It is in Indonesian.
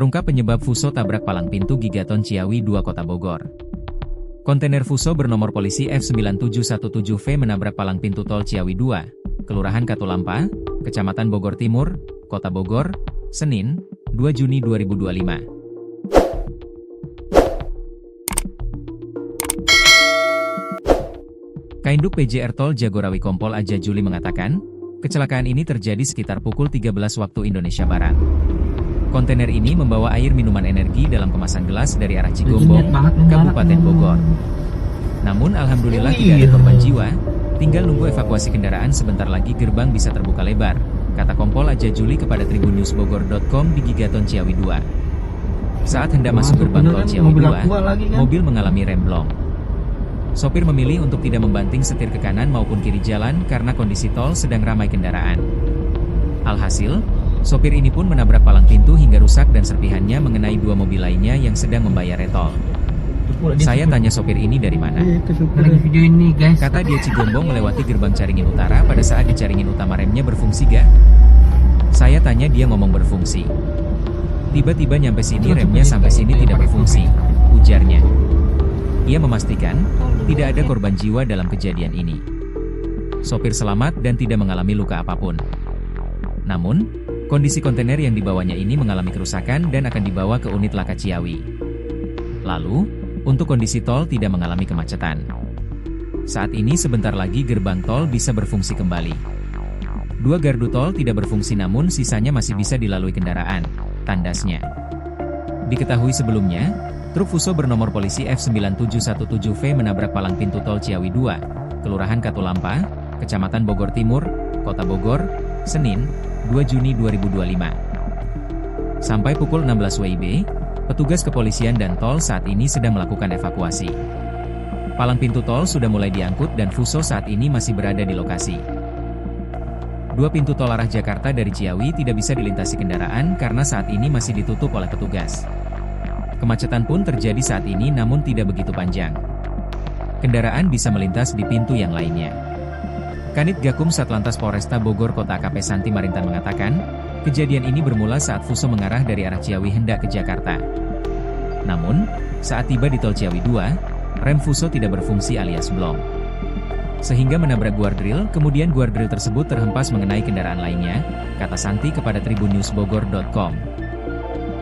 Terungkap penyebab Fuso tabrak palang pintu Gigaton Ciawi 2 Kota Bogor. Kontainer Fuso bernomor polisi F9717V menabrak palang pintu tol Ciawi 2, Kelurahan Katulampa, Kecamatan Bogor Timur, Kota Bogor, Senin, 2 Juni 2025. Kainduk PJR Tol Jagorawi Kompol Aja Juli mengatakan, kecelakaan ini terjadi sekitar pukul 13 waktu Indonesia Barat. Kontainer ini membawa air minuman energi dalam kemasan gelas dari arah Cigombong, Kabupaten Bogor. Namun alhamdulillah tidak ada korban jiwa, tinggal nunggu evakuasi kendaraan sebentar lagi gerbang bisa terbuka lebar, kata Kompol Aja Juli kepada tribunnewsbogor.com di Gigaton Ciawi 2. Saat hendak masuk gerbang tol Ciawi 2, mobil mengalami remblong. Sopir memilih untuk tidak membanting setir ke kanan maupun kiri jalan karena kondisi tol sedang ramai kendaraan. Alhasil, sopir ini pun menabrak palang pintu hingga rusak dan serpihannya mengenai dua mobil lainnya yang sedang membayar tol. Saya tanya sopir ini dari mana. Kata dia Cigombong melewati gerbang Caringin Utara pada saat di Caringin Utama remnya berfungsi gak? Saya tanya dia ngomong berfungsi. Tiba-tiba nyampe sini remnya sampai sini tidak berfungsi, ujarnya. Ia memastikan, tidak ada korban jiwa dalam kejadian ini. Sopir selamat dan tidak mengalami luka apapun. Namun, kondisi kontainer yang dibawanya ini mengalami kerusakan dan akan dibawa ke unit laka Ciawi. Lalu, untuk kondisi tol tidak mengalami kemacetan. Saat ini sebentar lagi gerbang tol bisa berfungsi kembali. Dua gardu tol tidak berfungsi namun sisanya masih bisa dilalui kendaraan, tandasnya. Diketahui sebelumnya, truk Fuso bernomor polisi F9717V menabrak palang pintu tol Ciawi 2, Kelurahan Katulampa, Kecamatan Bogor Timur, Kota Bogor, Senin, 2 Juni 2025. Sampai pukul 16 WIB, petugas kepolisian dan tol saat ini sedang melakukan evakuasi. Palang pintu tol sudah mulai diangkut dan Fuso saat ini masih berada di lokasi. Dua pintu tol arah Jakarta dari Ciawi tidak bisa dilintasi kendaraan karena saat ini masih ditutup oleh petugas. Kemacetan pun terjadi saat ini namun tidak begitu panjang. Kendaraan bisa melintas di pintu yang lainnya. Kanit Gakum Satlantas Polresta Bogor Kota AKP Santi Marintan mengatakan, kejadian ini bermula saat Fuso mengarah dari arah Ciawi hendak ke Jakarta. Namun, saat tiba di tol Ciawi 2, rem Fuso tidak berfungsi alias blong. Sehingga menabrak guardrail, kemudian guardrail tersebut terhempas mengenai kendaraan lainnya, kata Santi kepada tribunnewsbogor.com.